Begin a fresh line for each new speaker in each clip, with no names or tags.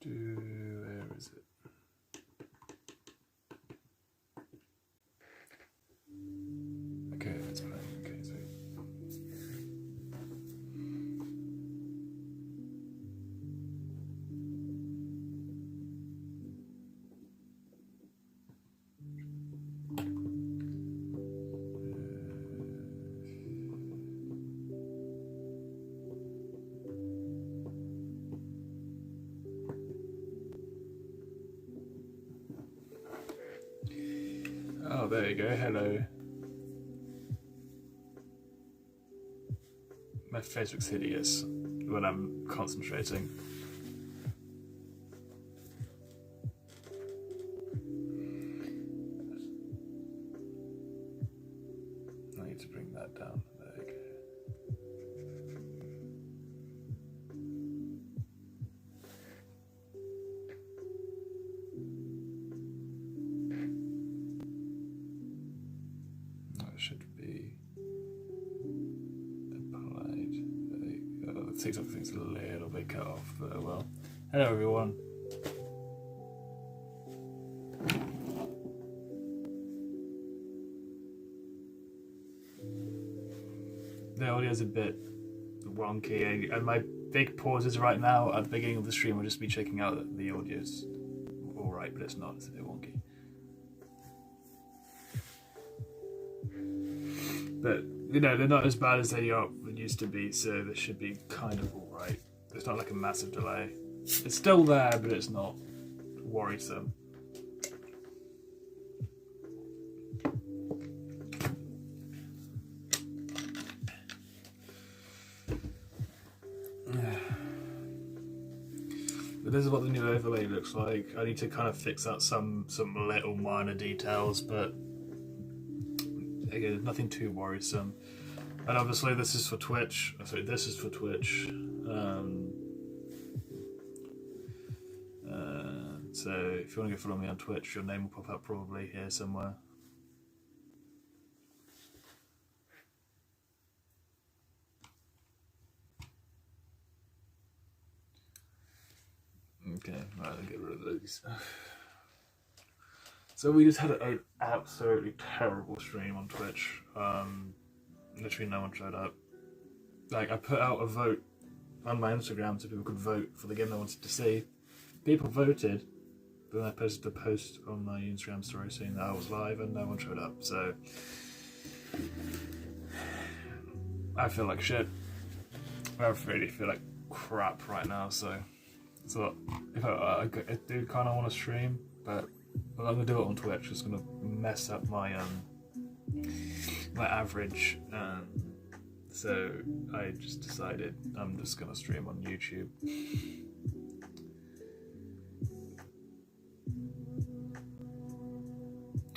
Where is it? Okay, it's playing. Okay, so oh, there you go. Hello. My face looks hideous when I'm concentrating. I need to bring that down. There you go. That should be applied. There you go. The TikTok thing's a little bit cut off, but oh well. Hello everyone. The audio's a bit wonky, and my big pauses right now at the beginning of the stream will just be checking out that the audio's alright, but it's not, it's a bit wonky. But, you know, they're not as bad as they used to be, so they should be kind of alright. It's not like a massive delay. It's still there, but it's not worrisome. But this is what the new overlay looks like. I need to kind of fix out some little minor details, but again, nothing too worrisome. And obviously this is for Twitch. Sorry, this is for Twitch. So if you want to go follow me on Twitch, your name will pop up probably here somewhere. Okay, right, I'll get rid of those. So we just had an absolutely terrible stream on Twitch. Literally no one showed up. Like, I put out a vote on my Instagram so people could vote for the game they wanted to see. People voted, but then I posted a post on my Instagram story saying that I was live and no one showed up, so I feel like shit. I really feel like crap right now, so if I do kind of want to stream, but I'm gonna do it on Twitch. It's gonna mess up my my average, so I just decided I'm just gonna stream on YouTube.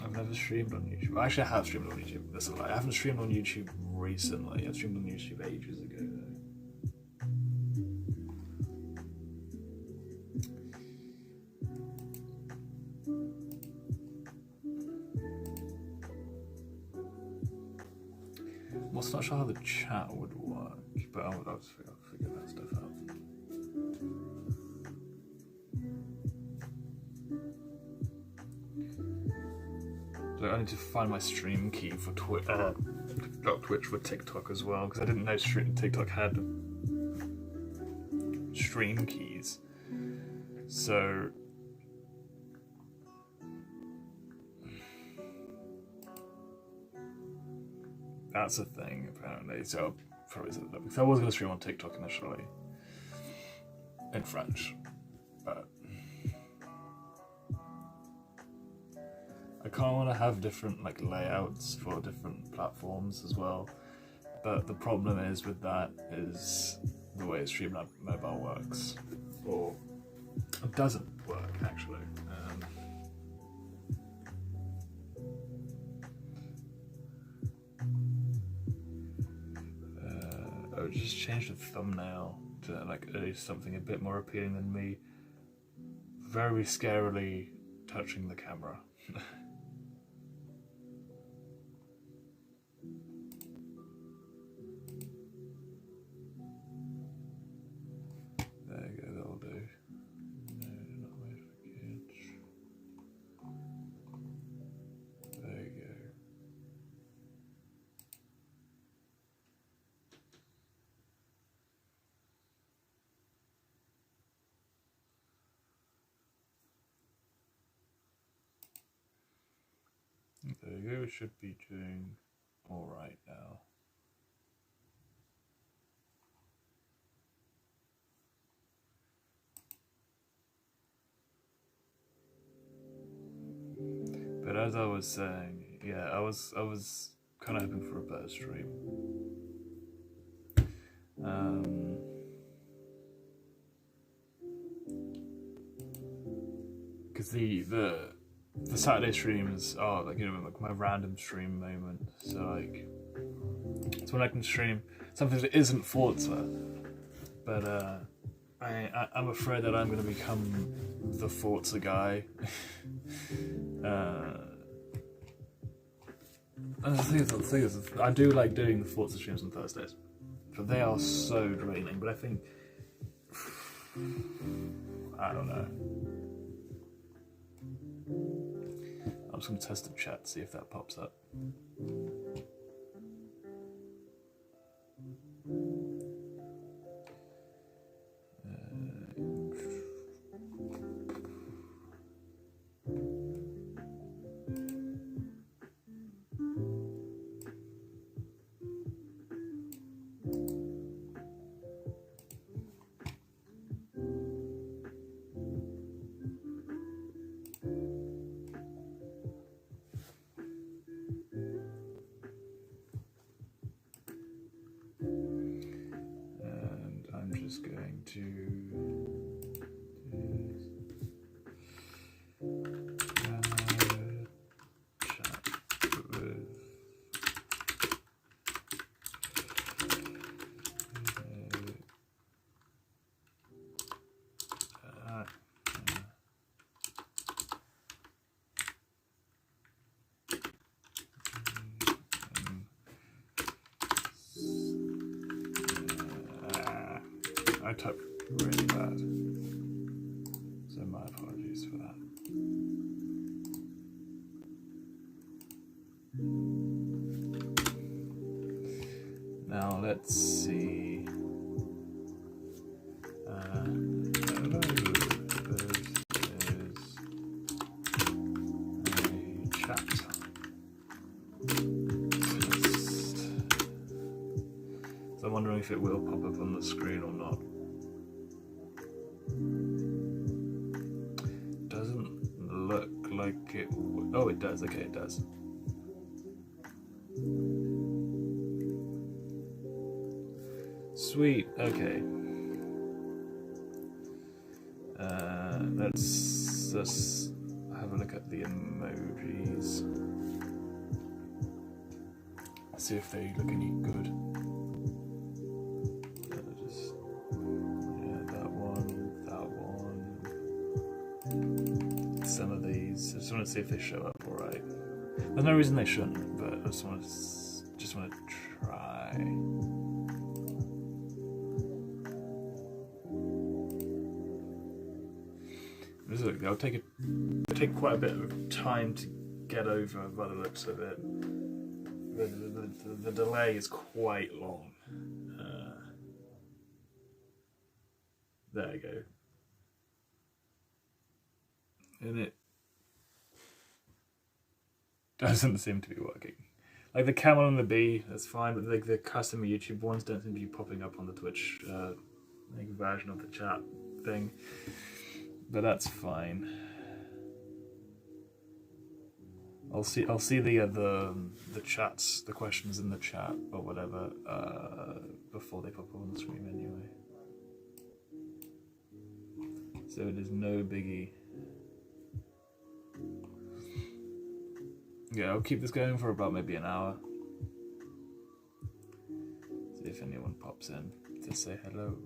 I've never streamed on YouTube. Actually, I have streamed on YouTube. That's a lie. I haven't streamed on YouTube recently. I streamed on YouTube ages ago, though. Well, it's not sure how the chat would work, but I'll figure that stuff out. So I need to find my stream key for Twitch for TikTok as well, because I didn't know TikTok had stream keys. So that's a thing apparently. So I'll probably set it up, because I was going to stream on TikTok initially in French, but I kind of want to have different like layouts for different platforms as well, but the problem is with that is the way Streamlab Mobile works, or it doesn't work actually. I would just change the thumbnail to like at least something a bit more appealing than me very scarily touching the camera. There you go, that'll do. No, not made for kids. There you go. There you go, we should be doing alright now. But as I was saying, yeah, I was kind of hoping for a better stream. Because the Saturday streams are like, you know, like my random stream moment. So like, it's when I can stream something that isn't Forza, but I'm afraid that I'm going to become the Forza guy. And the thing is, I do like doing the Forza streams on Thursdays, but they are so draining. But I think, I don't know. I'm just going to test the chat, see if that pops up. Just going to chat with I typed really bad, so my apologies for that. Now let's see. Hello, this is a chat. So I'm wondering if it will pop up on the screen or not. Like it oh, it does. Okay, it does. Sweet. Okay. Let's just have a look at the emojis. See if they look any good. Some of these, I just want to see if they show up alright. There's no reason they shouldn't, but I just want to try. It'll take quite a bit of time to get over by the looks of it. The delay is quite long. There you go. And it doesn't seem to be working. Like the camel and the bee, that's fine, but like the custom YouTube ones don't seem to be popping up on the Twitch version of the chat thing. But that's fine. I'll see the chats, the questions in the chat or whatever before they pop up on the stream anyway. So it is no biggie. Yeah, I'll keep this going for about maybe an hour. See if anyone pops in to say hello.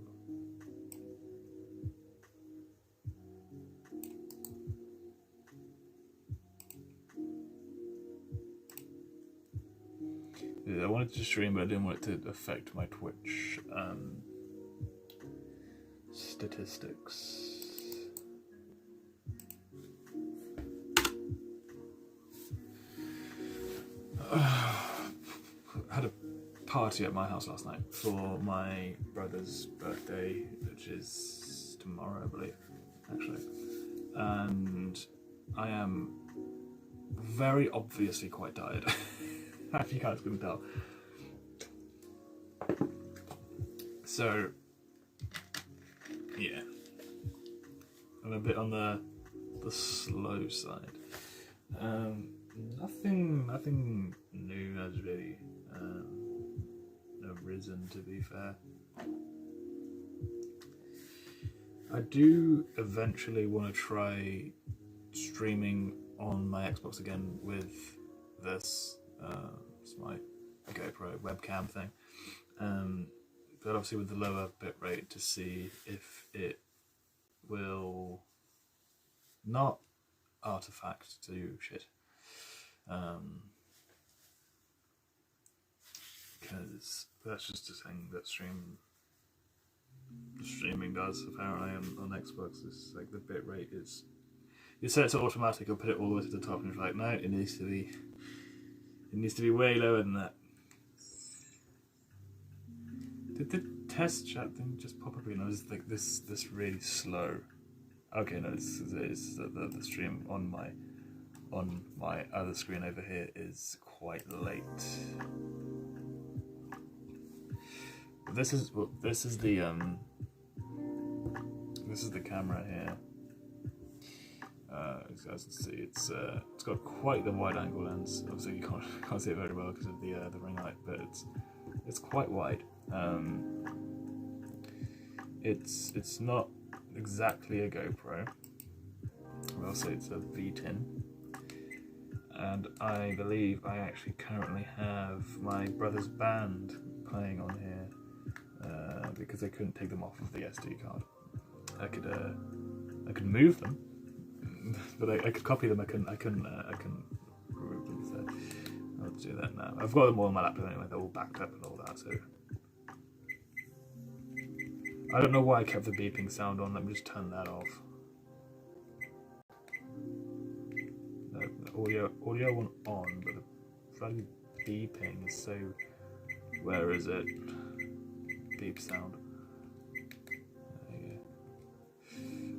I wanted to stream, but I didn't want it to affect my Twitch statistics. I had a party at my house last night for my brother's birthday, which is tomorrow, I believe, actually. And I am very obviously quite tired. If you guys couldn't tell. So, yeah. I'm a bit on the slow side. Nothing new has really arisen, to be fair. I do eventually want to try streaming on my Xbox again with this. It's my GoPro webcam thing. But obviously with the lower bitrate, to see if it will not artifact to shit. Because that's just a thing that streaming does apparently on Xbox. It's like the bitrate is, you set it to automatic or put it all the way to the top, and it's like, no, it needs to be way lower than that. Did the test chat thing just pop up again? I was like, this really slow. Okay, no, this is the stream on my other screen over here is quite late. This is the camera here. As you guys can see, it's got quite the wide angle lens. Obviously, you can't see it very well because of the ring light, but it's quite wide. It's not exactly a GoPro. I'll say it's a V10. And I believe I actually currently have my brother's band playing on here because I couldn't take them off of the SD card. I could move them, but I could copy them. I couldn't remove them. So I'll do that now. I've got them all on my laptop anyway. They're all backed up and all that. So I don't know why I kept the beeping sound on. Let me just turn that off. Audio went on, but the bloody beeping is so. Where is it? Beep sound. There you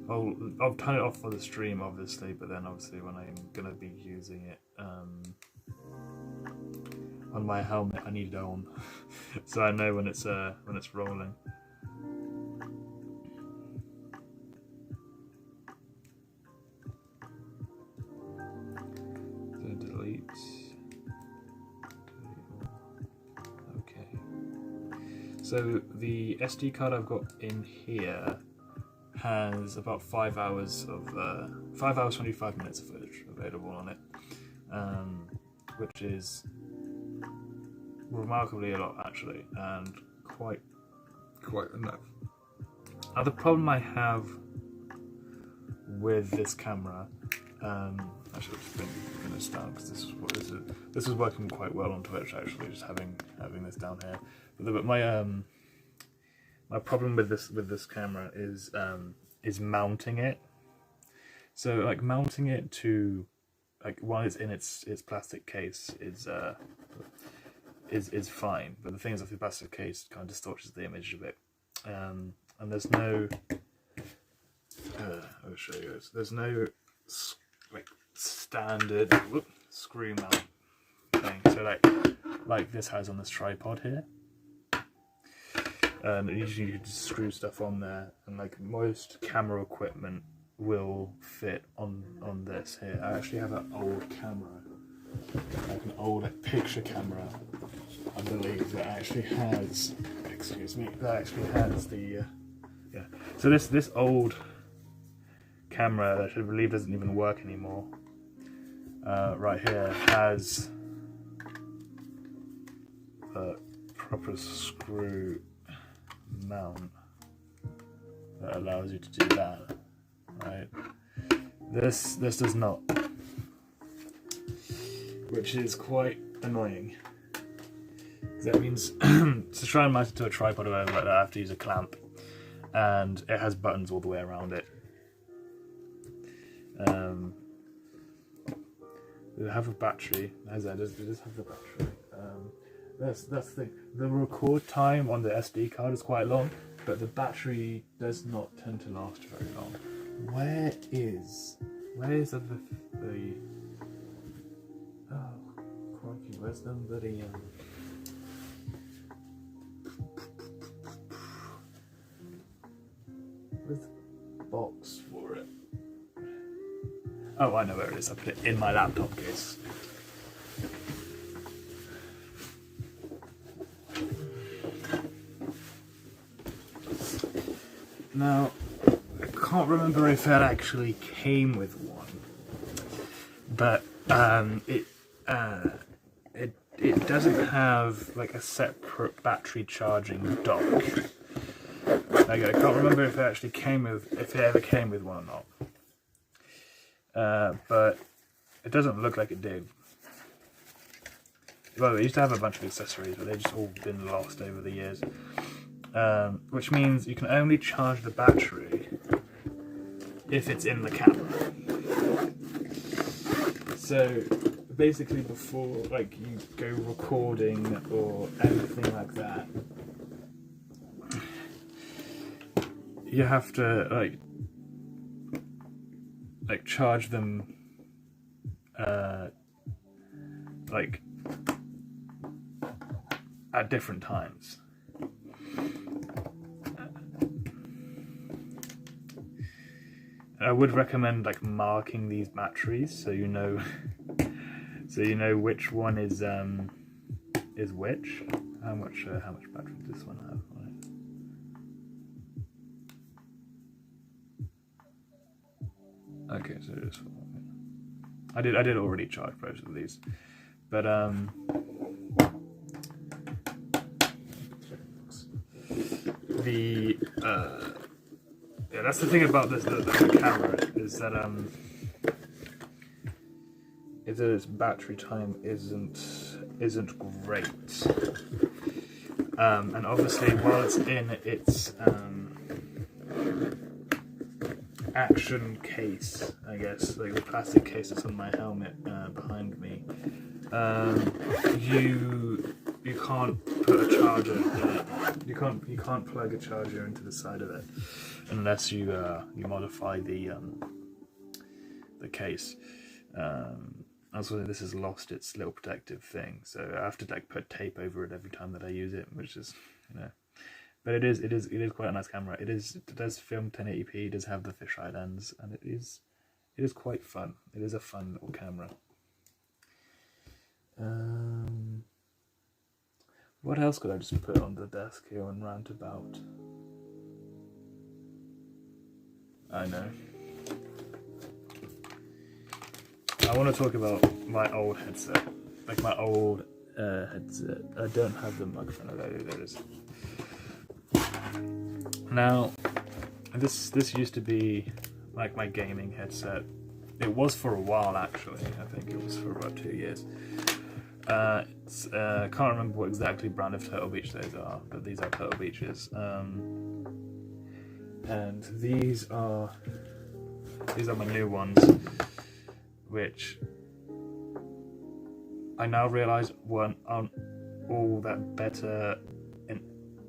go. I'll turn it off for the stream, obviously, but then obviously when I'm gonna be using it on my helmet, I need it on, so I know when it's rolling. So the SD card I've got in here has about 5 hours 25 minutes of footage available on it, which is remarkably a lot actually, and quite enough. Now the problem I have with this camera, I should have been this down because this is working quite well on Twitch actually, just having this down here. But my problem with this camera is mounting it. So like mounting it to like while it's in its plastic case is fine. But the thing is, if the plastic case kind of distorts the image a bit, and there's no. I'll show you this. There's no like standard screw mount thing. So like this has on this tripod here. Usually you just screw stuff on there, and like most camera equipment will fit on this here. I actually have an old camera, like an old picture camera, I believe, that actually has, the yeah. So this old camera that I believe doesn't even work anymore, right here, has a proper screw mount that allows you to do that, right? This does not, which is quite annoying. That means to try and mount it to a tripod or whatever like that, I have to use a clamp, and it has buttons all the way around it. They have a battery. It does have the battery. That's the thing. The record time on the SD card is quite long, but the battery does not tend to last very long. Where is the oh crikey, where's the bloody where's the box for it? Oh, I know where it is. I put it in my laptop case. Now, I can't remember if that actually came with one, but it doesn't have like a separate battery charging dock. Like, I can't remember if it actually if it ever came with one or not. But it doesn't look like it did. Well, they used to have a bunch of accessories, but they've just all been lost over the years. Which means you can only charge the battery if it's in the camera. So basically, before like you go recording or anything like that, you have to like charge them like at different times. I would recommend like marking these batteries so you know which one is which. How much battery does this one have on it? Okay, so this one. I did already charge both of these, but yeah, that's the thing about this the camera is that its battery time isn't great, and obviously while it's in its action case, I guess, like the plastic case that's on my helmet behind me, you can't put a charger in it. You can't plug a charger into the side of it unless you modify the case. Also, this has lost its little protective thing, so I have to like put tape over it every time that I use it, which is, you know. But it is quite a nice camera. It does film 1080p. It does have the fisheye lens, and it is quite fun. It is a fun little camera. What else could I just put on the desk here and rant about? I know. I want to talk about my old headset. Like my old headset. I don't have the microphone. Oh, there it is. Now, this used to be like my gaming headset. It was for a while, actually. I think it was for about 2 years. I can't remember what exactly brand of Turtle Beach those are, but these are Turtle Beaches. And these are my new ones, which I now realise aren't all that better in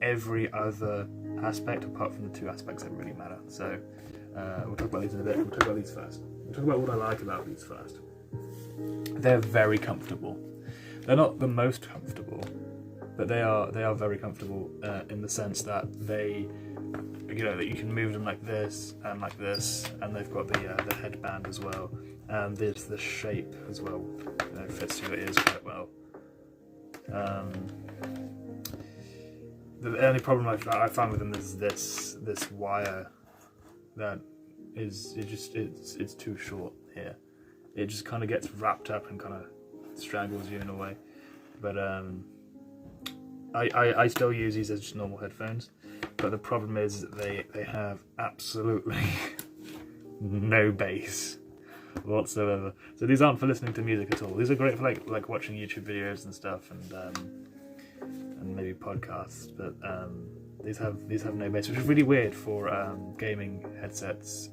every other aspect apart from the two aspects that really matter. So we'll talk about these in a bit. We'll talk about these first. We'll talk about what I like about these first. They're very comfortable. They're not the most comfortable, but they are very comfortable in the sense that they, you know, that you can move them like this, and they've got the headband as well, and there's the shape as well. You know, fits your ears quite well. The only problem I found with them is this wire that it's too short here. It just kind of gets wrapped up and kind of strangles you in a way. But I still use these as just normal headphones. But the problem is that they have absolutely no bass whatsoever. So these aren't for listening to music at all. These are great for like watching YouTube videos and stuff, and and maybe podcasts, but these have no bass, which is really weird for gaming headsets,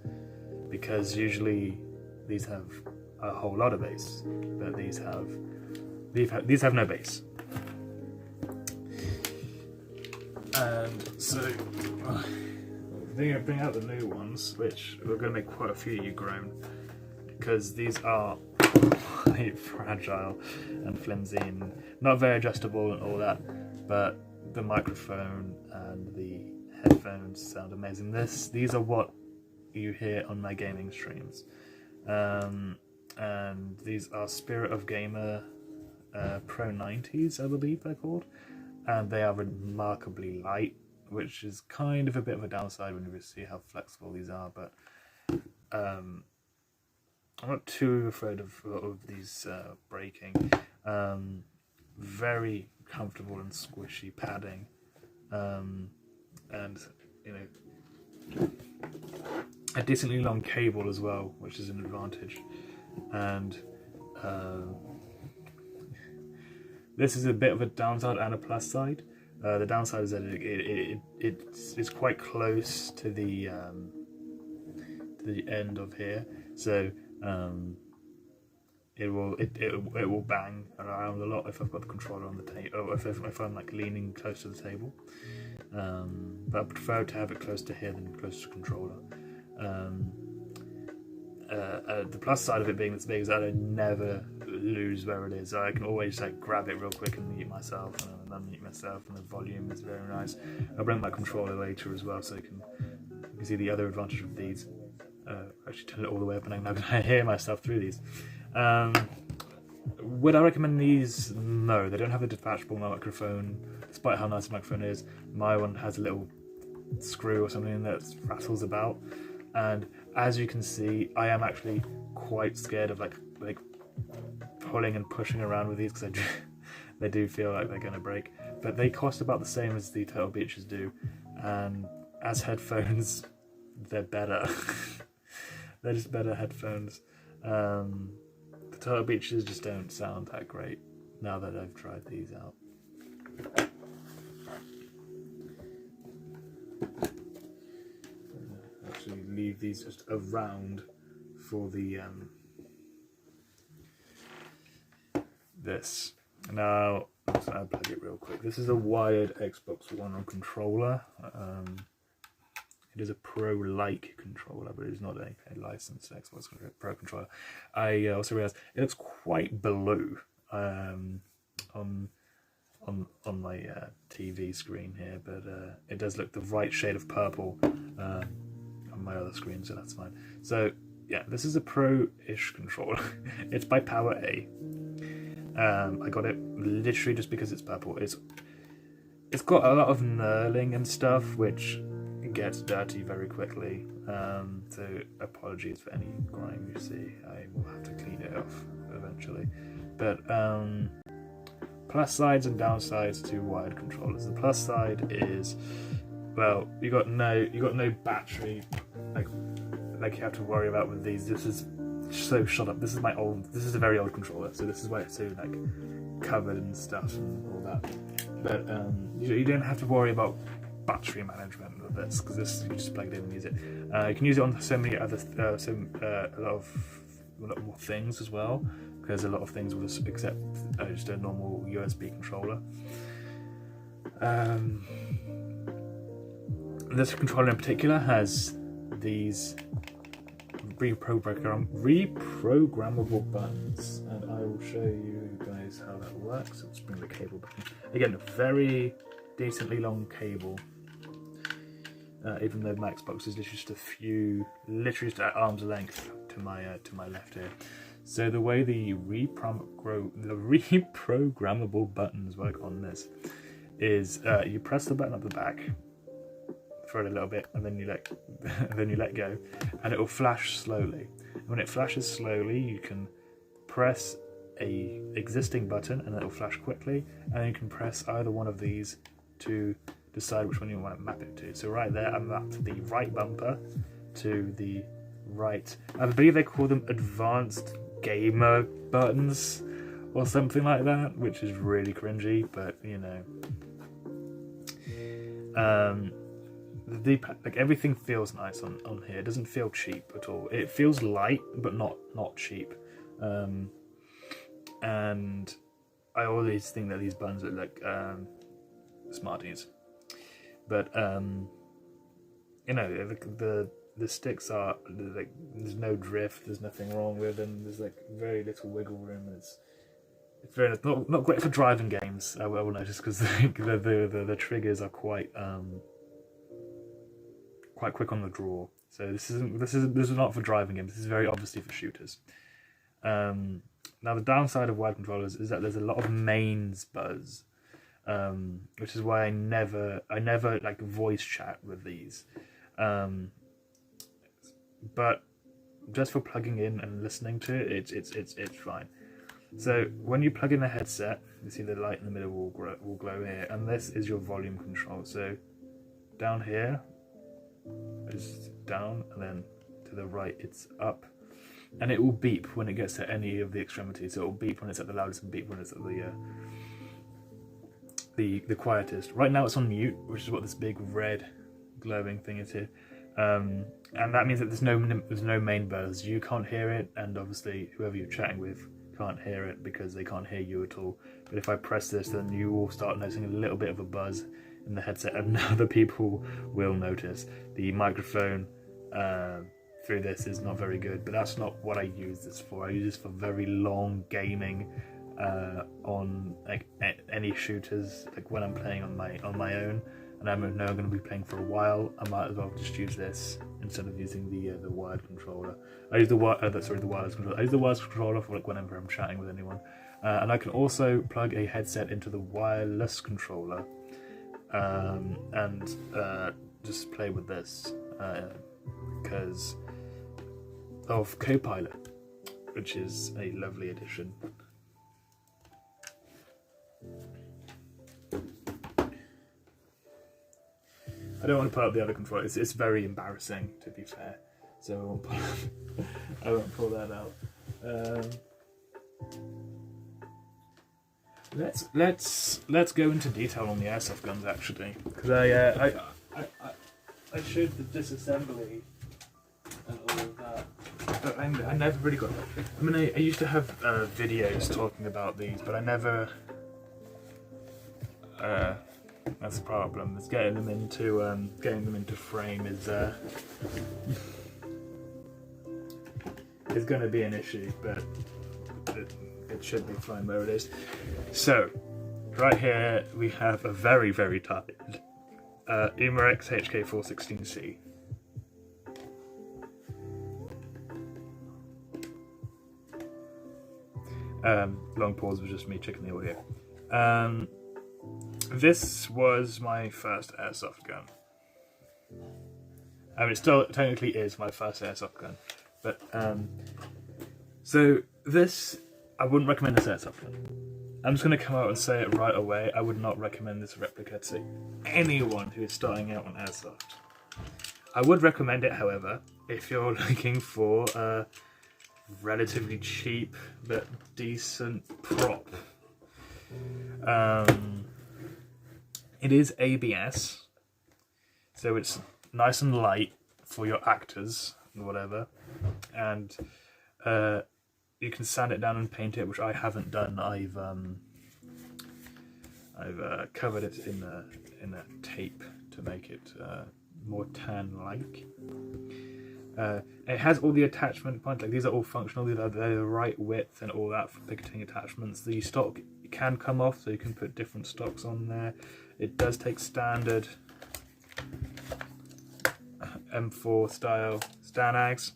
because usually these have a whole lot of bass, but these have no bass. And so I'm going to bring out the new ones, which we're going to make quite a few of you groan, because these are quite fragile and flimsy and not very adjustable and all that, but the microphone and the headphones sound amazing. These are what you hear on my gaming streams, and these are Spirit of Gamer Pro 90s, I believe they're called, and they are remarkably light, which is kind of a bit of a downside when you see how flexible these are, but I'm not too afraid of these breaking. Very comfortable and squishy padding, and a decently long cable as well, which is an advantage. And this is a bit of a downside and a plus side. The downside is that it's quite close to the end of here, so it will bang around a lot if I've got the controller on the table, or if I'm like leaning close to the table. But I prefer to have it close to here than close to the controller. The plus side of it being this big is that I never lose where it is. So I can always like grab it real quick and mute myself, and unmute myself, and the volume is very nice. I'll bring my controller later as well, so you can see the other advantage of these. Actually turn it all the way up, and I'm not going to hear myself through these. Would I recommend these? No, they don't have a detachable microphone, despite how nice the microphone is. My one has a little screw or something that rattles about, and as you can see, I am actually quite scared of like pulling and pushing around with these, because they do feel like they're going to break. But they cost about the same as the Turtle Beaches do, and as headphones, they're better. They're just better headphones. The Turtle Beaches just don't sound that great now that I've tried these out. Actually leave these just around for the this. Now let's unplug it real quick. This is a wired Xbox One controller. It is a Pro-like controller, but it is not a licensed Xbox Pro controller. I also realised it looks quite blue on my TV screen here, but it does look the right shade of purple on my other screen, so that's fine. So yeah, this is a Pro-ish controller. It's by Power A. I got it literally just because it's purple. It's got a lot of knurling and stuff, which gets dirty very quickly, so apologies for any grime you see. I will have to clean it off eventually. But plus sides and downsides to wired controllers. The plus side is, well, you got no battery like you have to worry about with these. This is so shut up. This is a very old controller, so this is why it's so like covered and stuff and all that. But you don't have to worry about battery management with this, because this you just plug it in and use it. You can use it on so many other a lot more things as well, because a lot of things will just accept just a normal USB controller. This controller in particular has these reprogrammable buttons, and I will show you guys how that works. Let's bring the cable back in. Again, a very decently long cable, even though my Xbox is literally just at arm's length to my left here. So the way the reprogrammable buttons work on this is you press the button at the back for a little bit, and then you let go, and it will flash slowly. And when it flashes slowly, you can press a existing button and it will flash quickly, and then you can press either one of these to decide which one you want to map it to. So right there, I mapped the right bumper to the right. I believe they call them advanced gamer buttons, or something like that, which is really cringy, but you know. Like everything feels nice on here. It doesn't feel cheap at all. It feels light, but not cheap. And I always think that these buttons look like Smarties, but you know, the sticks are like, there's no drift, there's nothing wrong with them. There's like very little wiggle room. It's very not great for driving games. I will notice, because the triggers are quite quick on the draw. So this is not for driving games. This is very obviously for shooters. Now the downside of wired controllers is that there's a lot of mains buzz, which is why I never like voice chat with these. But just for plugging in and listening to it, it's fine. So when you plug in the headset, you see the light in the middle will glow here, and this is your volume control. So down here is down, and then to the right it's up, and it will beep when it gets to any of the extremities. So it will beep when it's at the loudest and beep when it's at the quietest. Right now it's on mute, which is what this big red glowing thing is here, and that means that there's no main buzz. You can't hear it, and obviously whoever you're chatting with can't hear it because they can't hear you at all. But if I press this, then you will start noticing a little bit of a buzz in the headset, and other people will notice. The microphone through this is not very good, but that's not what I use this for. I use this for very long gaming on like any shooters. Like when I'm playing on my own, and I know I'm going to be playing for a while, I might as well just use this instead of using the wired controller. I use the wireless controller. I use the wireless controller for like whenever I'm chatting with anyone, and I can also plug a headset into the wireless controller and just play with this because of Copilot, which is a lovely addition. I don't want to put up the other controller. It's very embarrassing, to be fair. So I won't pull that out. Let's go into detail on the airsoft guns, actually, because I showed the disassembly and all of that, but I never really got. I mean, I used to have videos talking about these, but I never. That's the problem. It's getting them into frame is going to be an issue, but it should be fine where it is. So, right here we have a very, very tight Umarex HK416C. Long pause was just me checking the audio. This was my first airsoft gun. I mean, it still technically is my first airsoft gun, but so this, I wouldn't recommend this airsoft gun. I'm just going to come out and say it right away. I would not recommend this replica to anyone who is starting out on airsoft. I would recommend it, however, if you're looking for a relatively cheap but decent prop. It is ABS, so it's nice and light for your actors and whatever, and you can sand it down and paint it, which I haven't done. I've covered it in a tape to make it more tan-like. It has all the attachment points, like these are all functional, they're the right width and all that for picketing attachments. The stock can come off, so you can put different stocks on there. It does take standard M4 style Stanags.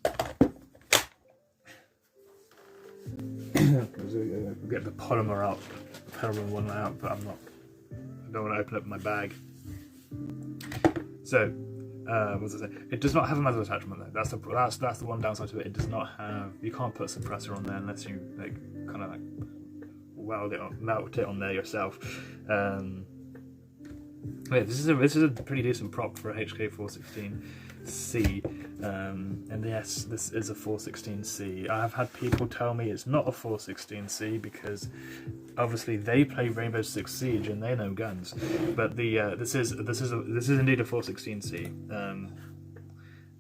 Get the polymer out, the polymer one out, but I don't want to open up my bag. So, what was I saying? It does not have a muzzle attachment though. That's the one downside to it. It does not have. You can't put a suppressor on there unless you like kind of like melt it on there yourself. Wait, this is a pretty decent prop for a HK 416C, and yes, this is a 416C. I have had people tell me it's not a 416C because obviously they play Rainbow Six Siege and they know guns, but this is indeed a 416C, and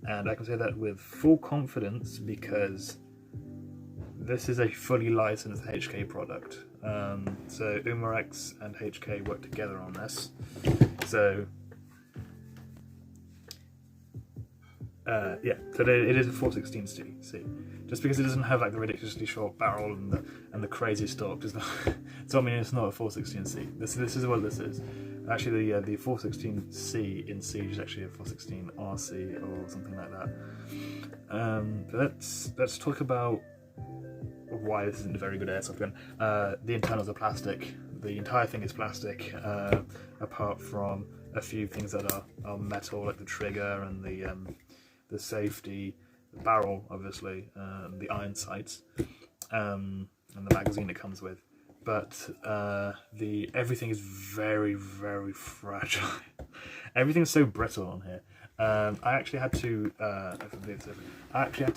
I can say that with full confidence because this is a fully licensed HK product. So Umarex and HK work together on this. So yeah, so it is a 416C. Just because it doesn't have like the ridiculously short barrel and the crazy stock does not mean it's not a 416C. This is what this is. Actually, the 416C in Siege is actually a 416RC or something like that. But let's talk about why this isn't a very good airsoft gun. The internals are plastic. The entire thing is plastic, apart from a few things that are metal, like the trigger and the safety, the barrel, obviously, the iron sights, and the magazine it comes with. But everything is very, very fragile. Everything's so brittle on here. I actually had to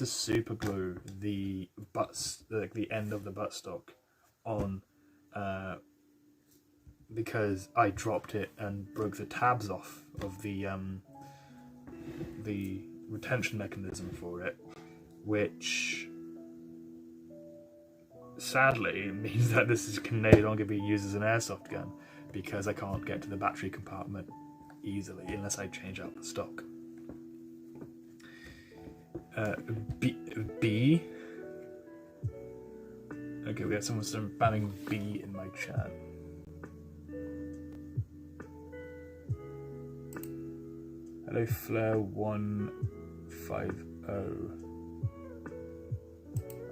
super glue the butts, the end of the buttstock on, because I dropped it and broke the tabs off of the retention mechanism for it, which sadly means that this can no longer be used as an airsoft gun because I can't get to the battery compartment easily unless I change out the stock. B. Okay, we have someone spamming B in my chat. Hello, Flare150.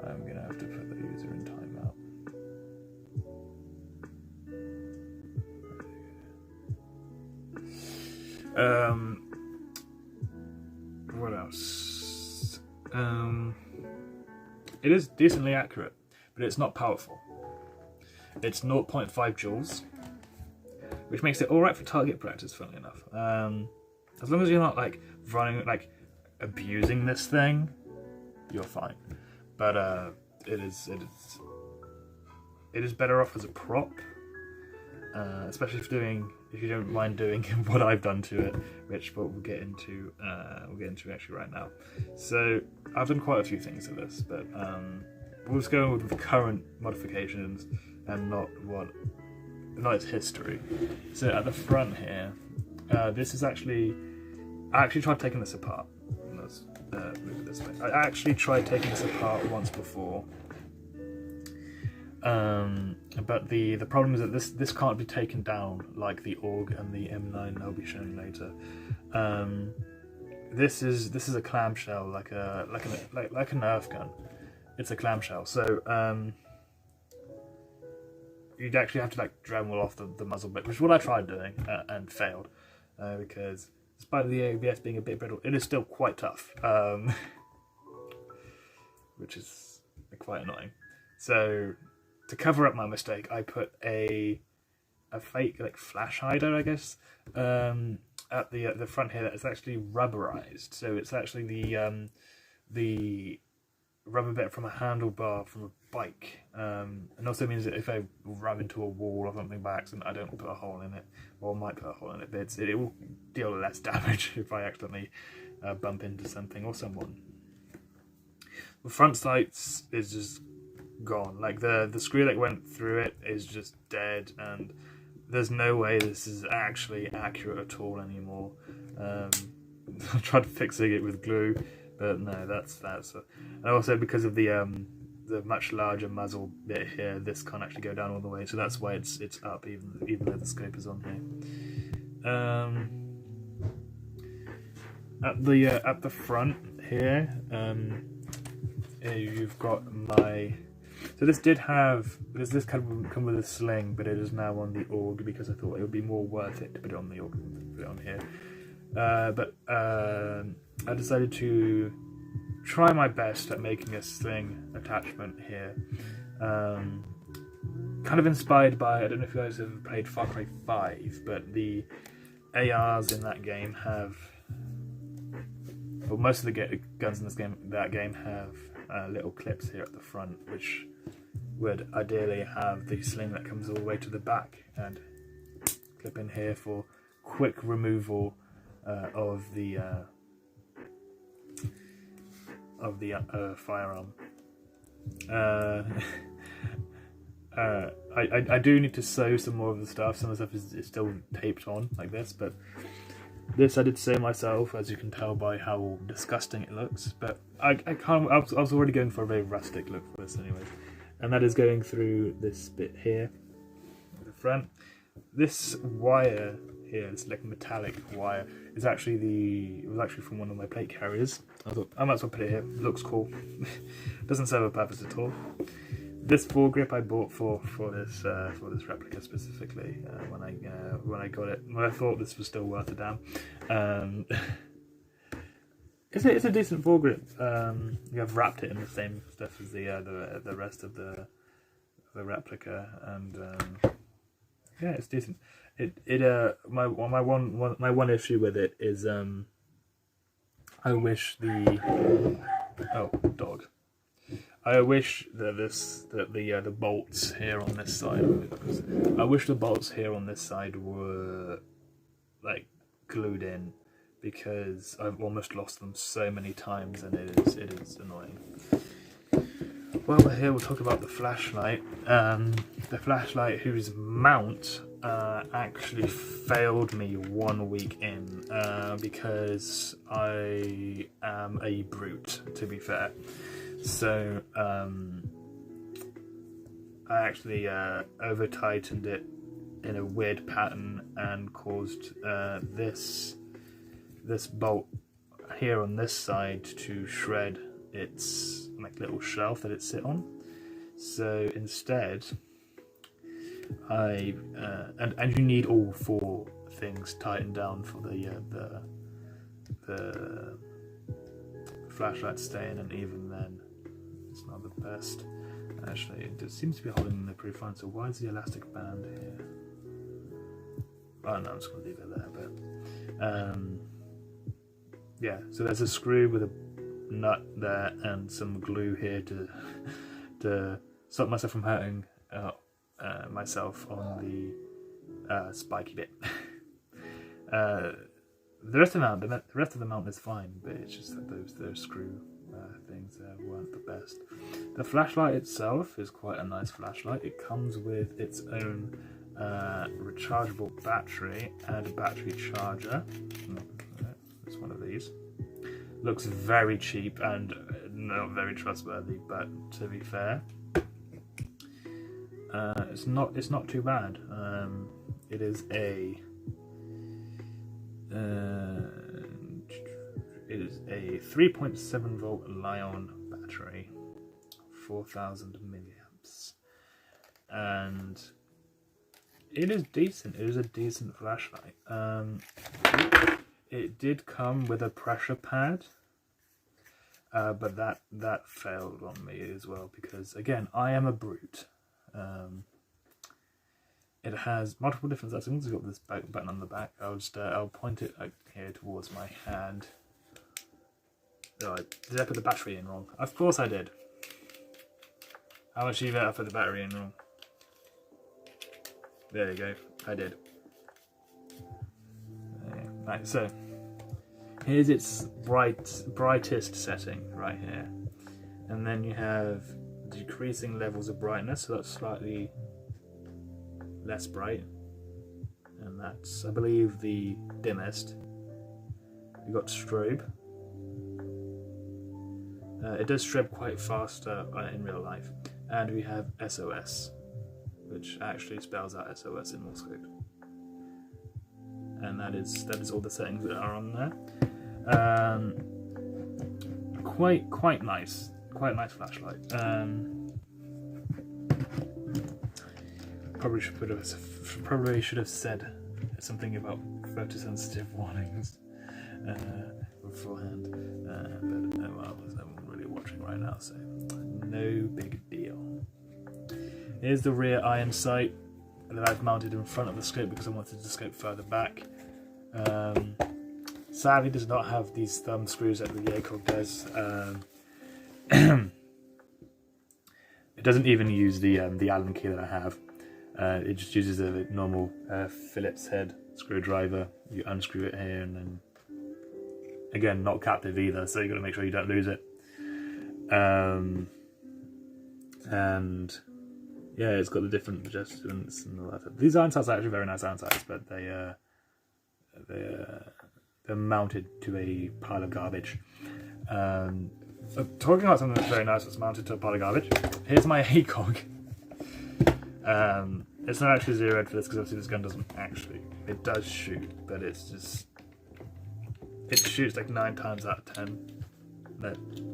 I'm gonna have to put the user in timeout. What else? It is decently accurate, but it's not powerful. It's 0.5 joules, which makes it alright for target practice, funnily enough. As long as you're not like running, like abusing this thing, you're fine. But it is better off as a prop, especially if you don't mind doing what I've done to it, which we'll get into actually right now. So I've done quite a few things to this, but we'll just go with the current modifications and not its history. So at the front here, this is actually, I actually tried taking this apart. Let's move it this way. I actually tried taking this apart once before, but the problem is that this can't be taken down like the AUG and the M9 I'll be showing later. This is a clamshell, like a Nerf gun. It's a clamshell, so you'd actually have to like Dremel off the muzzle bit, which is what I tried doing and failed, because despite the ABS being a bit brittle, it is still quite tough, which is quite annoying. So to cover up my mistake, I put a fake like flash hider, I guess, at the front here that is actually rubberized. So it's actually the rubber bit from a handlebar from a bike, and also means that if I ram into a wall or something by accident, I don't put a hole in it, or might put a hole in it, but it will deal less damage if I accidentally bump into something or someone. The front sights is just gone. Like the screw that went through it is just dead, and there's no way this is actually accurate at all anymore. I tried fixing it with glue, but no, that's and also because of the much larger muzzle bit here, this can't actually go down all the way, so that's why it's up even though the scope is on here. At the front here, you've got my. So this did have this come with a sling, but it is now on the AUG because I thought it would be more worth it to put it on the AUG than put it on here. But I decided to try my best at making a sling attachment here. Kind of inspired by, I don't know if you guys have played Far Cry 5, but the ARs in that game have, well, most of the guns in that game have little clips here at the front, which would ideally have the sling that comes all the way to the back, and clip in here for quick removal of the firearm. I do need to sew some more of the stuff. Some of the stuff is still taped on like this, but this I did sew myself, as you can tell by how disgusting it looks. But I was already going for a very rustic look for this anyways, and that is going through this bit here at the front. This wire here, this like metallic wire, is actually it was actually from one of my plate carriers. I thought I might as well put it here. It looks cool. Doesn't serve a purpose at all. This foregrip I bought for this replica specifically when I got it. I thought this was still worth a damn. It's a decent foregrip. You have wrapped it in the same stuff as the rest of the replica, and yeah, it's decent. My one issue with it is I wish I wish that the bolts here on this side. I wish the bolts here on this side were like glued in, because I've almost lost them so many times, and it is annoying. While we're here, we'll talk about the flashlight. The flashlight whose mount actually failed me 1 week in
because I am a brute, to be fair. So I actually over tightened it in a weird pattern and caused this bolt here on this side to shred its like little shelf that it sit on. So instead, and you need all four things tightened down for the flashlight to stay in, and even then it's not the best. Actually, it seems to be holding the pretty fine. So why is the elastic band here? Oh no, I'm just going to leave it there. But yeah, so there's a screw with a nut there and some glue here to stop myself from hurting myself on the spiky bit. The rest of the mount is fine, but it's just that those screw things weren't the best. The flashlight itself is quite a nice flashlight. It comes with its own rechargeable battery and a battery charger. It's one of these. Looks very cheap and not very trustworthy, but to be fair, it's not too bad. It is a 3.7 volt Li-ion battery, 4,000 milliamps, and it is decent. It is a decent flashlight. It did come with a pressure pad, but that failed on me as well, because again, I am a brute. It has multiple different settings. It's got this button on the back. I'll point it like here towards my hand. Oh, did I put the battery in wrong? Of course I did. How much did I put the battery in wrong? There you go. I did. Right, so here's its brightest setting right here, and then you have decreasing levels of brightness, so that's slightly less bright, and that's, I believe, the dimmest. You've got strobe. It does strobe quite fast in real life, and we have SOS, which actually spells out SOS in Morse code. And that is all the settings that are on there. Quite nice flashlight. Probably should have said something about photosensitive warnings beforehand, but well, there's no one really watching right now, so no big deal. Here's the rear iron sight that I've mounted in front of the scope because I wanted the scope further back. Sadly, does not have these thumb screws that the ACOG does. It doesn't even use the Allen key that I have. It just uses a normal Phillips head screwdriver. You unscrew it here, and then again, not captive either, so you got to make sure you don't lose it. And yeah, it's got the different adjustments and all that. These iron sights are actually very nice iron sights, but they're mounted to a pile of garbage. Talking about something that's very nice that's mounted to a pile of garbage, here's my ACOG. It's not actually zeroed for this because obviously this gun doesn't actually, it does shoot, but it's just, it shoots like 9 times out of 10.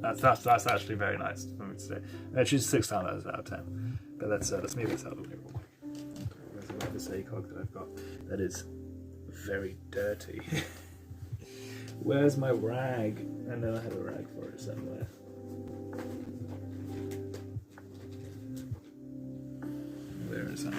That's actually very nice for me to say. It shoots 6 times out of 10. But let's move this out of the way real quick. Where's this ACOG that I've got that is very dirty? Where's my rag? I know I have a rag for it somewhere. Where is that?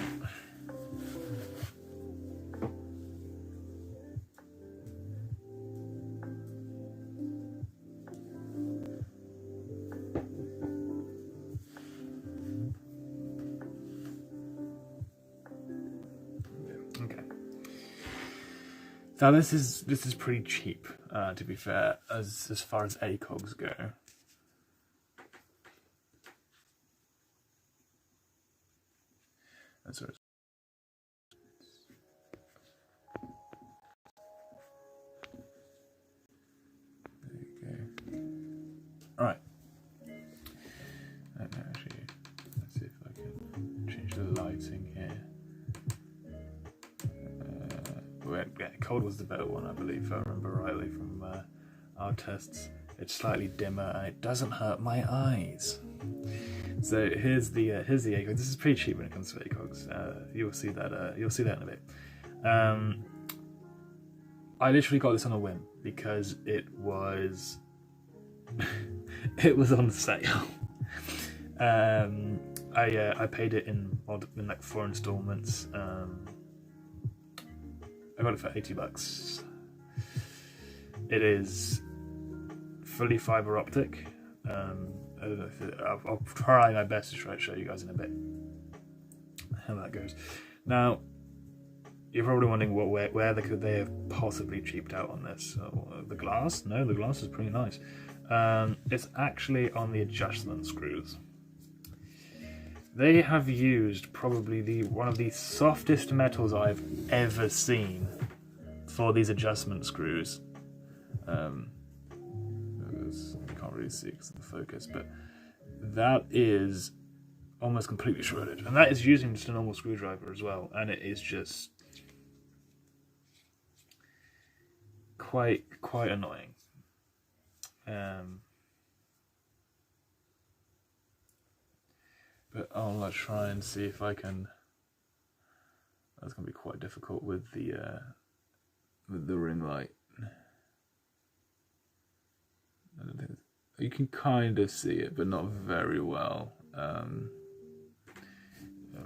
Okay. Now this is pretty cheap, to be fair, as far as ACOGs go. That's what there you go. All right. Actually, let's see if I can change the lighting here. Yeah, cold was the better one, I believe, if I remember rightly from our tests. It's slightly dimmer and it doesn't hurt my eyes. So here's the ACOG. This is pretty cheap when it comes to ACOGs. You'll see that in a bit. I literally got this on a whim because it was it was on sale. I paid it in like 4 installments. I got it for $80. It is fully fiber optic. I don't know if I'll try my best to try to show you guys in a bit how that goes. Now, you're probably wondering where could they have possibly cheaped out on this? The glass? No, the glass is pretty nice. It's actually on the adjustment screws. They have used probably one of the softest metals I've ever seen for these adjustment screws. You can't really see because of the focus, but that is almost completely shredded, and that is using just a normal screwdriver as well, and it is just quite annoying. But I'll try and see if I can. That's going to be quite difficult with the ring light. I don't think you can kind of see it, but not very well.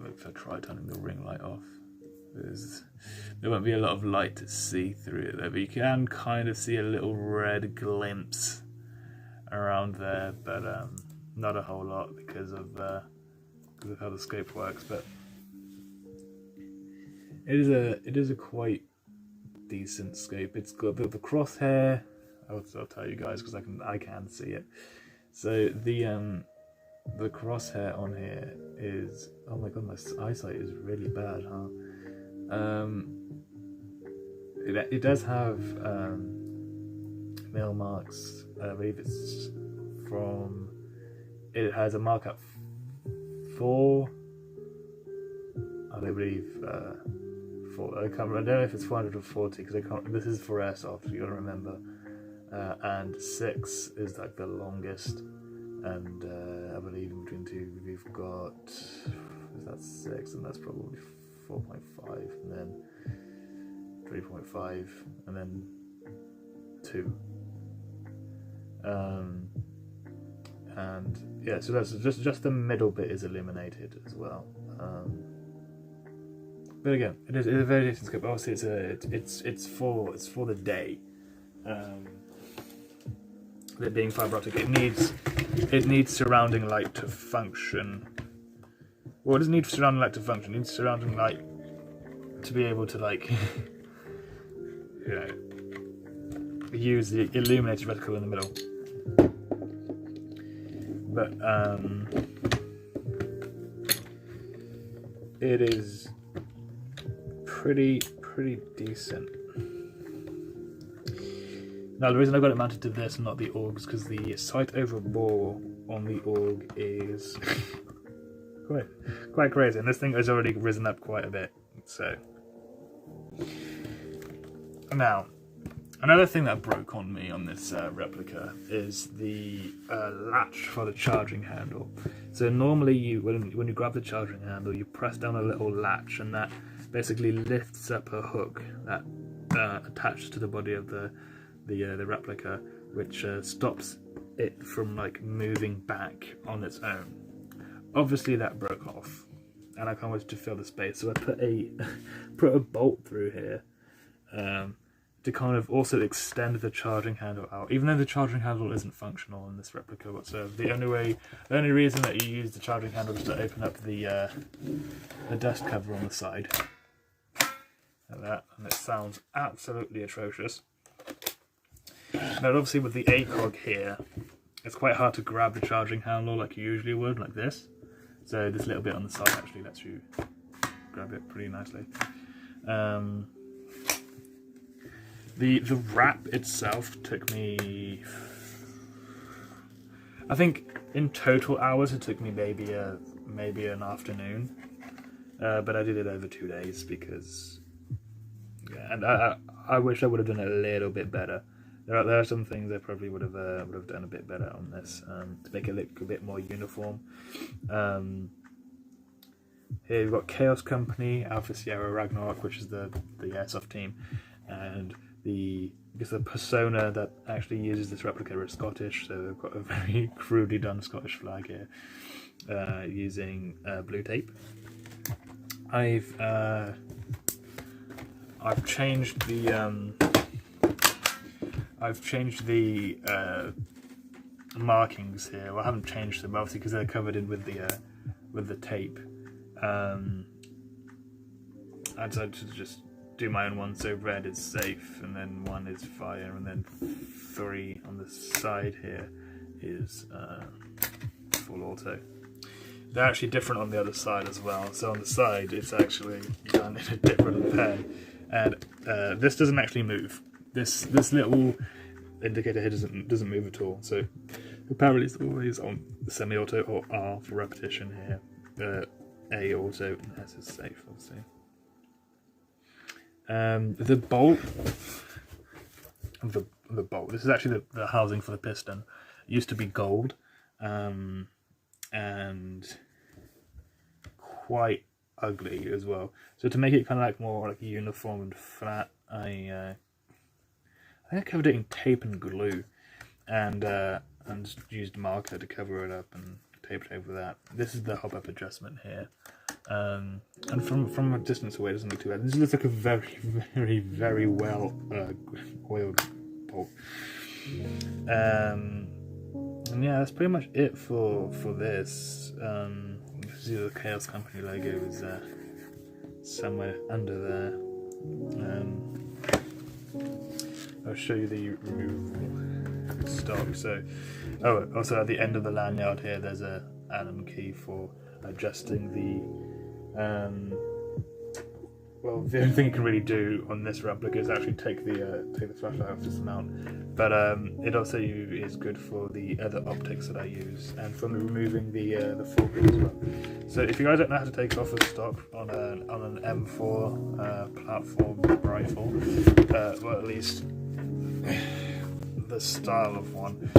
If I try turning the ring light off, there won't be a lot of light to see through it there, but you can kind of see a little red glimpse around there, but not a whole lot because of how the scope works. But it is a quite decent scope. It's got the crosshair. I'll tell you guys because I can see it. So the crosshair on here is, oh my god, my eyesight is really bad, huh? It does have mil marks. I believe it's from. It has a markup 4. I believe 4. I don't know if it's 440 because this is for airsoft. You got to remember. And 6 is like the longest, and I believe in between 2 we've got, that's 6, and that's probably 4.5, and then 3.5, and then 2. And yeah, so that's just the middle bit is illuminated as well. But again, it's a very decent scope. Obviously, it's for the day. It being fiber optic, it needs surrounding light to function. Well, it doesn't need surrounding light to function. It needs surrounding light to be able to, like, you know, use the illuminated reticle in the middle. But it is pretty decent. Now, the reason I got it mounted to this and not the AUG is because the sight over bore on the AUG is quite crazy, and this thing has already risen up quite a bit. So now, another thing that broke on me on this replica is the latch for the charging handle. So normally, when you grab the charging handle, you press down a little latch, and that basically lifts up a hook that attaches to the body of the replica, which stops it from, like, moving back on its own. Obviously, that broke off, and I can't wait to fill the space. So I put a bolt through here to kind of also extend the charging handle out, even though the charging handle isn't functional in this replica whatsoever. The only reason that you use the charging handle is to open up the dust cover on the side, like that, and it sounds absolutely atrocious. Now, obviously, with the ACOG here, it's quite hard to grab the charging handle like you usually would, like this. So this little bit on the side actually lets you grab it pretty nicely. The wrap itself took me, I think in total hours it took me maybe an afternoon, but I did it over 2 days because, yeah, and I wish I would have done it a little bit better. There are some things I probably would have done a bit better on this to make it look a bit more uniform. Here we've got Chaos Company, Alpha Sierra Ragnarok, which is the airsoft team, and the persona that actually uses this replica is Scottish, so they've got a very crudely done Scottish flag here, using blue tape. I've changed the markings here. Well, I haven't changed them obviously because they're covered in with the tape. I decided to just do my own one, so red is safe, and then 1 is fire, and then 3 on the side here is full auto. They're actually different on the other side as well. So on the side, it's actually done in a different pen, and this doesn't actually move. This little indicator here doesn't move at all. So apparently it's always on semi-auto or R for repetition here. A auto and S is safe, obviously. The bolt. The bolt. This is actually the housing for the piston. It used to be gold, and quite ugly as well. So to make it kind of like more like uniform and flat, I think I covered it in tape and glue, and just used marker to cover it up and taped over that. This is the hop-up adjustment here, and from a distance away it doesn't look too bad. This looks like a very, very, very well oiled bolt. And yeah, that's pretty much it for this. See the Chaos Company logo is somewhere under there. I'll show you the removable stock. So, also at the end of the lanyard here, there's a Allen key for adjusting the. Well, the only thing you can really do on this replica is actually take the flashlight off this mount, but it also is good for the other optics that I use, and for removing the foregrip as well. So if you guys don't know how to take off a stock on an M4 platform rifle, well, at least the style of one,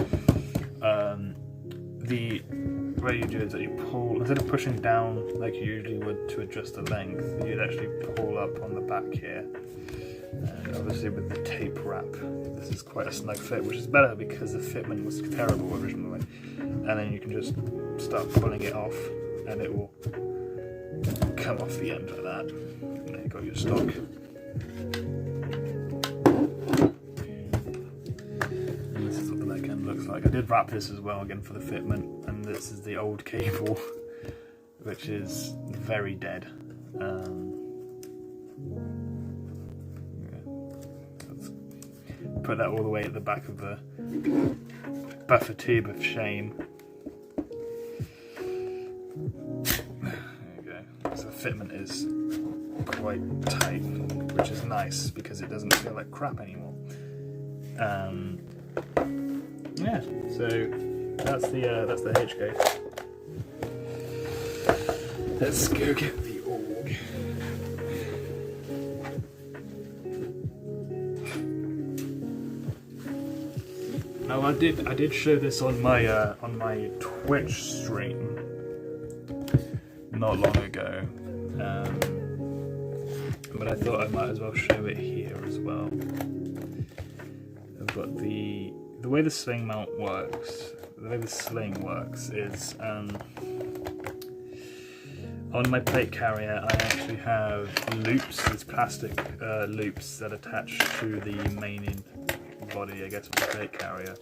the way you do it is that you pull, instead of pushing down like you usually would to adjust the length, you'd actually pull up on the back here. And obviously with the tape wrap, this is quite a snug fit, which is better because the fitment was terrible originally. And then you can just start pulling it off and it will come off the end like that. And there you got your stock. And this is what the leg end looks like. I did wrap this as well again for the fitment, and this is the old cable, which is very dead. Let's put that all the way at the back of the buffer tube of shame. So the fitment is quite tight, which is nice because it doesn't feel like crap anymore. Yeah, so that's the H case. Let's go get the org. Now I did show this on my Twitch stream not long ago, but I thought I might as well show it here as well. I've got the way the sling mount works. The way the sling works is on my plate carrier I actually have loops, these plastic loops that attach to the main body, I guess, of the plate carrier,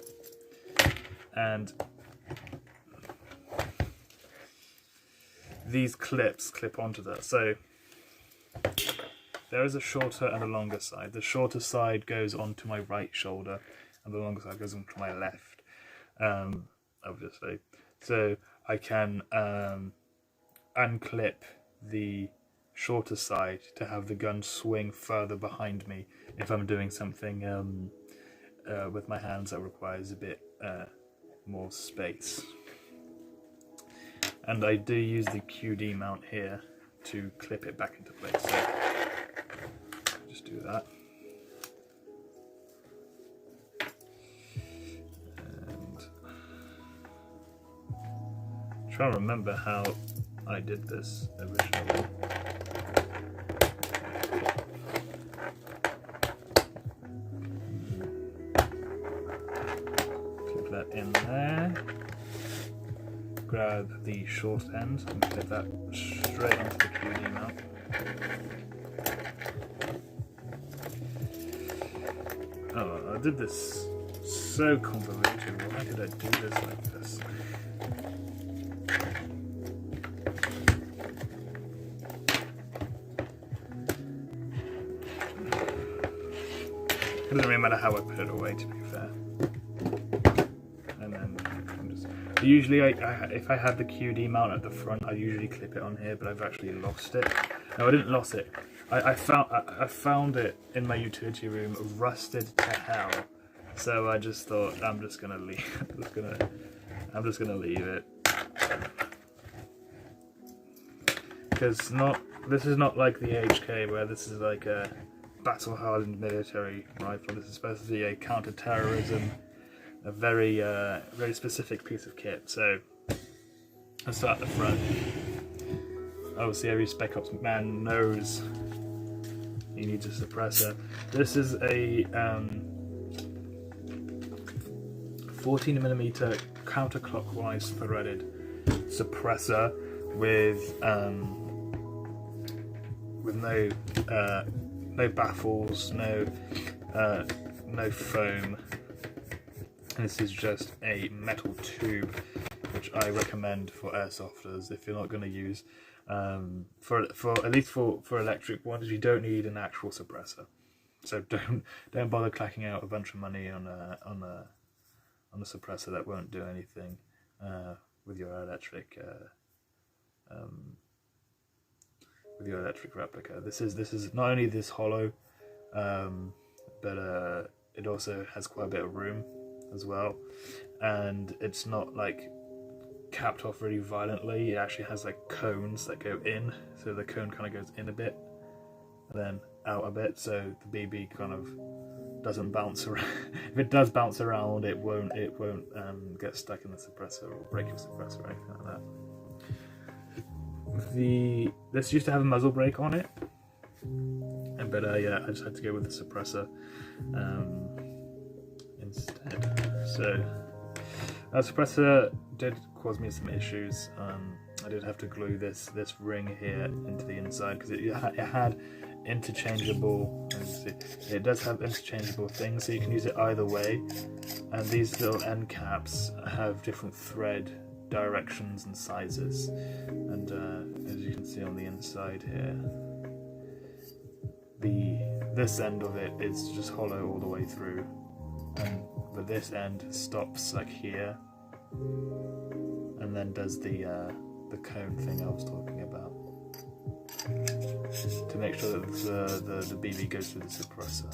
and these clips clip onto that. So there is a shorter and a longer side. The shorter side goes onto my right shoulder and the longer side goes onto my left, obviously. So I can unclip the shorter side to have the gun swing further behind me if I'm doing something with my hands that requires a bit more space. And I do use the QD mount here to clip it back into place. So just do that. And I'm trying to remember how I did this originally. Clip that in there. Grab the short end and clip that straight onto the QD mount. Oh, I did this so convoluted. Why did I do this like this? It doesn't really matter how I put it away, to be fair. And then I'm just... Usually, if I had the QD mount at the front, I usually clip it on here, but I've actually lost it. No, I didn't lose it. I found it in my utility room, rusted to hell. So I just thought I'm just gonna leave. I'm just gonna leave it because this is not like the HK where this is like a battle-hardened military rifle. This is supposed to be a counter-terrorism, a very very specific piece of kit. So let's start at the front. Obviously, every Spec Ops man knows he needs a suppressor. This is a 14mm counterclockwise threaded suppressor with no baffles, no foam. This is just a metal tube, which I recommend for airsofters if you're not going to use. For at least for electric ones, you don't need an actual suppressor. So don't bother clacking out a bunch of money on a suppressor that won't do anything with your electric replica. This is not only this hollow, but it also has quite a bit of room as well, and it's not like capped off really violently. It actually has like cones that go in, so the cone kind of goes in a bit and then out a bit, so the BB kind of doesn't bounce around. If it does bounce around, it won't get stuck in the suppressor or break your suppressor or anything like that. This used to have a muzzle brake on it, but yeah, I just had to go with the suppressor instead. So that suppressor did caused me some issues. I did have to glue this ring here into the inside because it had interchangeable. It does have interchangeable things, so you can use it either way. And these little end caps have different thread directions and sizes. And as you can see on the inside here, this end of it is just hollow all the way through, but this end stops like here, and then does the cone thing I was talking about to make sure that the BB goes through the suppressor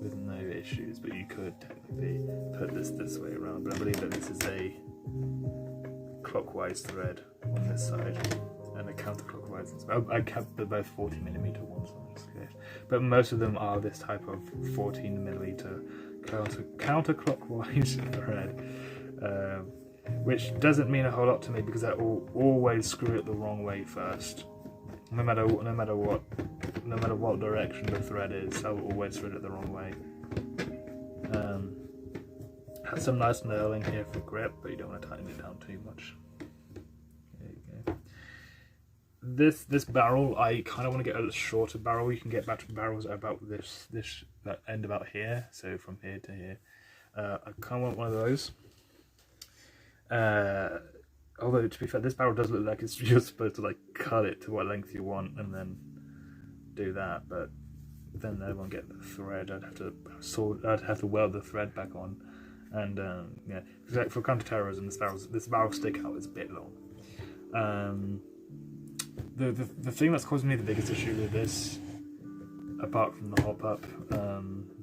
with no issues. But you could technically put this way around, but I believe that this is a clockwise thread on this side and a counterclockwise. I kept the both 40mm ones on this case, but most of them are this type of 14mm counterclockwise thread. Which doesn't mean a whole lot to me because I always screw it the wrong way first. No matter what direction the thread is, I'll always thread it the wrong way. Has some nice knurling here for grip, but you don't want to tighten it down too much. There you go. This barrel, I kind of want to get a shorter barrel. You can get barrels at about that end about here, so from here to here. I kind of want one of those. Although to be fair, this barrel does look like it's just supposed to like cut it to what length you want and then do that, but then I won't get the thread. I'd have to weld the thread back on, and yeah, because for counter-terrorism, this barrel stick out is a bit long. The thing that's causing me the biggest issue with this, apart from the hop up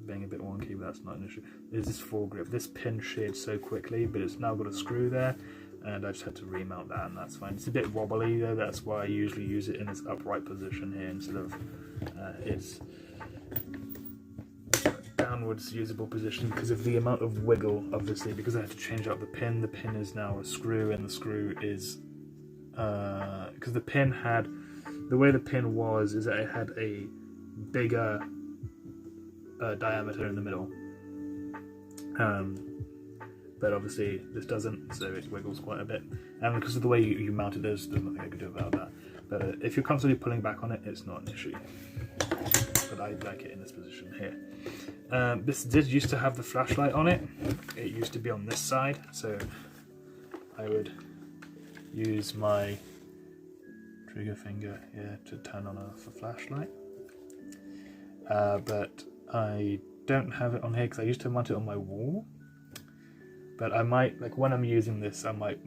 being a bit wonky, but that's not an issue, is this foregrip. This pin sheared so quickly, but it's now got a screw there, and I just had to remount that, and that's fine. It's a bit wobbly though, that's why I usually use it in its upright position here instead of its downwards usable position, because of the amount of wiggle, obviously, because I had to change out the pin. The pin is now a screw, and the screw is because the pin had, the way the pin was is that it had a bigger diameter in the middle, but obviously this doesn't, so it wiggles quite a bit, and because of the way you mount it, there's nothing I can do about that. But if you're constantly pulling back on it, it's not an issue, but I like it in this position here. This did used to have the flashlight on it. It used to be on this side, so I would use my trigger finger here to turn on off the flashlight, but I don't have it on here because I used to mount it on my wall. But I might, like when I'm using this, I might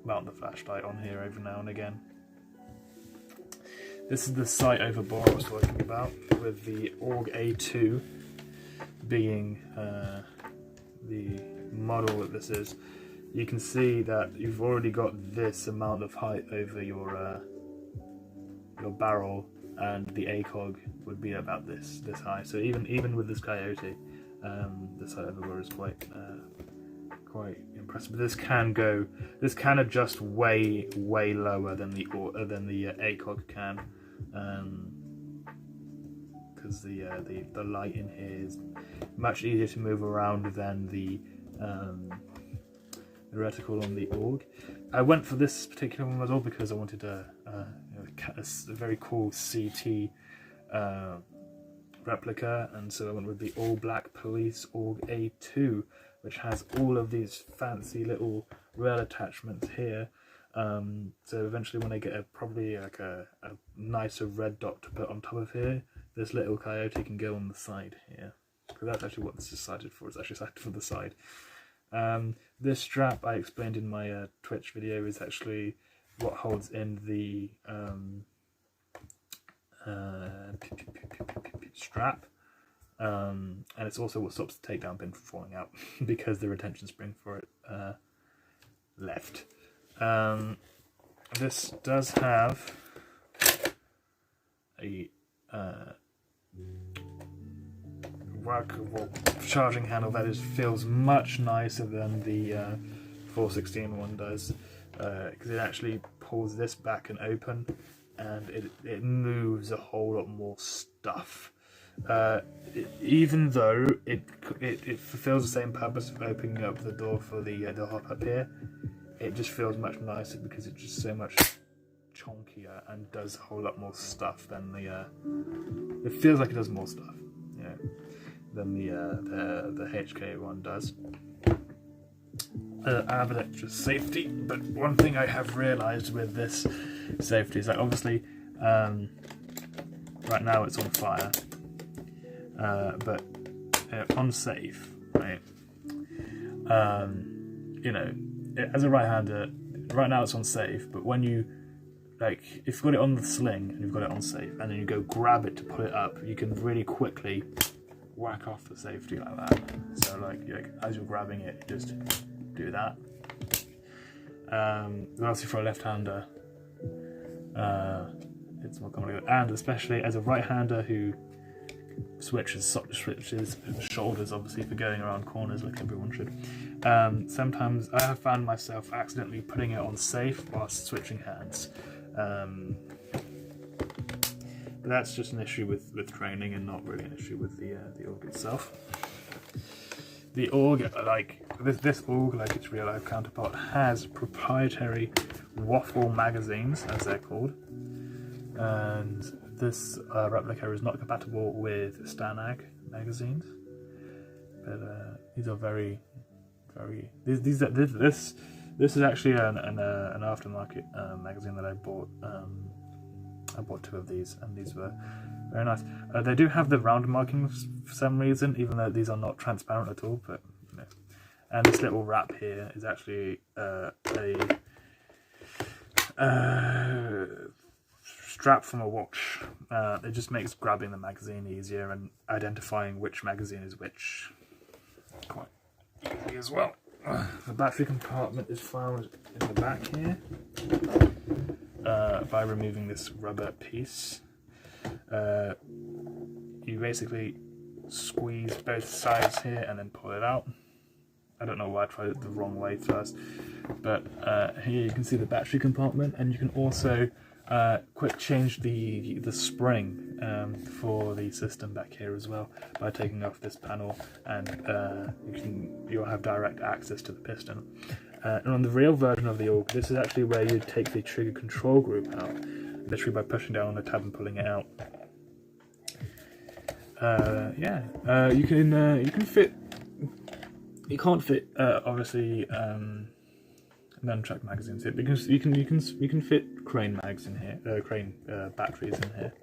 mount the flashlight on here every now and again. This is the sight over bore I was talking about, with the AUG A2 being the model that this is. You can see that you've already got this amount of height over your barrel, and the ACOG would be about this high. So even with this Coyote, this height over bore is quite impressive. But this can adjust way lower than the ACOG can, because the light in here is much easier to move around than the reticle on the AUG. I went for this particular one as well because I wanted a very cool CT replica, and so I went with the all black police AUG A2, which has all of these fancy little rail attachments here. So eventually when I get probably like a nicer red dot to put on top of here, this little Coyote can go on the side here. Because that's actually what this is sighted for. It's actually sighted for the side. This strap I explained in my Twitch video is actually what holds in the strap, and it's also what stops the takedown pin from falling out because the retention spring for it left. This does have a workable charging handle that feels much nicer than the 416 one does, because it actually pulls this back and open, and it moves a whole lot more stuff. Even though it fulfills the same purpose of opening up the door for the hop up here, it just feels much nicer because it's just so much chunkier and does a whole lot more stuff than the. It feels like it does more stuff, you know, than the HK one does. I have an extra safety, but one thing I have realised with this safety is that obviously right now it's on fire, but on safe, right? You know, as a right-hander, right now it's on safe, but when you, like, if you've got it on the sling and you've got it on safe, and then you go grab it to pull it up, you can really quickly whack off the safety like that. So like as you're grabbing it, just do that. Obviously for a left-hander, it's more complicated, and especially as a right-hander who switches shoulders, obviously, for going around corners like everyone should. Sometimes I have found myself accidentally putting it on safe whilst switching hands. But that's just an issue with training and not really an issue with the org itself. The org, like this org, like its real life counterpart, has proprietary waffle magazines, as they're called, and this replica is not compatible with Stanag magazines. But these are very. This is actually an aftermarket magazine that I bought. I bought 2 of these, and these were very nice. They do have the round markings for some reason, even though these are not transparent at all. But you know. And this little wrap here is actually a strap from a watch. It just makes grabbing the magazine easier and identifying which magazine is which quite easy as well. The battery compartment is found in the back here by removing this rubber piece. You basically squeeze both sides here and then pull it out. I don't know why I tried it the wrong way first, but here you can see the battery compartment, and you can also quick change the spring for the system back here as well by taking off this panel, and you'll have direct access to the piston. And on the real version of the org, this is actually where you take the trigger control group out, literally by pushing down on the tab and pulling it out. You can fit. You can't fit obviously nunchuck magazines here, because you can fit crane mags in here, crane batteries in here,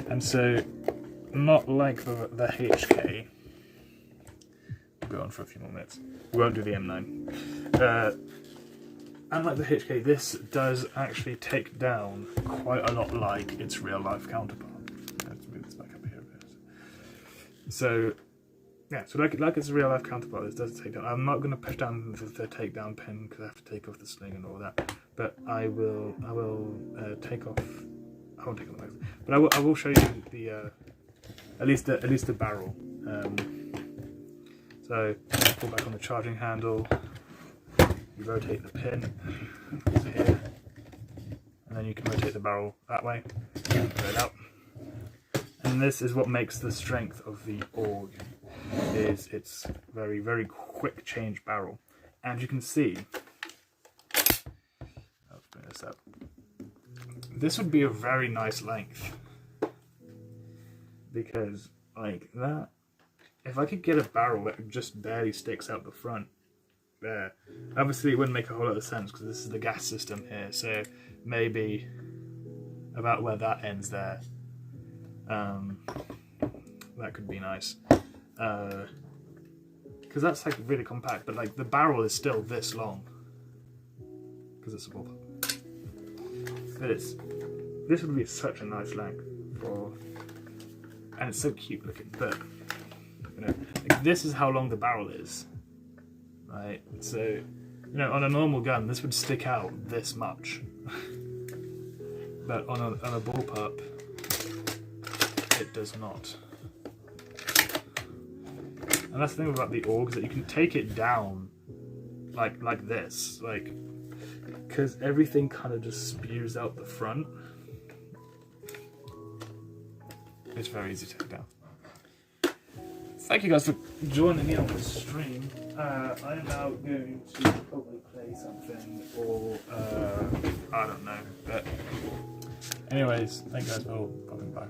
and so not like the HK. We'll go on for a few more minutes. We won't do the M9. Unlike the HK, this does actually take down quite a lot like its real life counterpart. Let's move this back up here a bit. So. Yeah, so like its real life counterpart, this does take down. I'm not going to push down the takedown pin because I have to take off the sling and all that. But I will take off. I won't take off the magazine, but I will show you the at least the barrel. So you pull back on the charging handle. You rotate the pin here, and then you can rotate the barrel that way. Pull it out. And this is what makes the strength of the org. Is its very, very quick change barrel. And you can see, let's bring this up, this would be a very nice length, because like that, if I could get a barrel that just barely sticks out the front there, obviously it wouldn't make a whole lot of sense because this is the gas system here, so maybe about where that ends there, that could be nice. Because that's like really compact, but like the barrel is still this long because it's a bullpup. But this would be such a nice length for, and it's so cute looking. But you know, like, this is how long the barrel is, right? So you know, on a normal gun, this would stick out this much, but on a bullpup, it does not. And that's the thing about the org, is that you can take it down like this, like, because everything kind of just spews out the front. It's very easy to take down.
thank you guys for joining me on the stream. I am now going to probably play something, or I don't know. But anyways, thank you guys for popping by.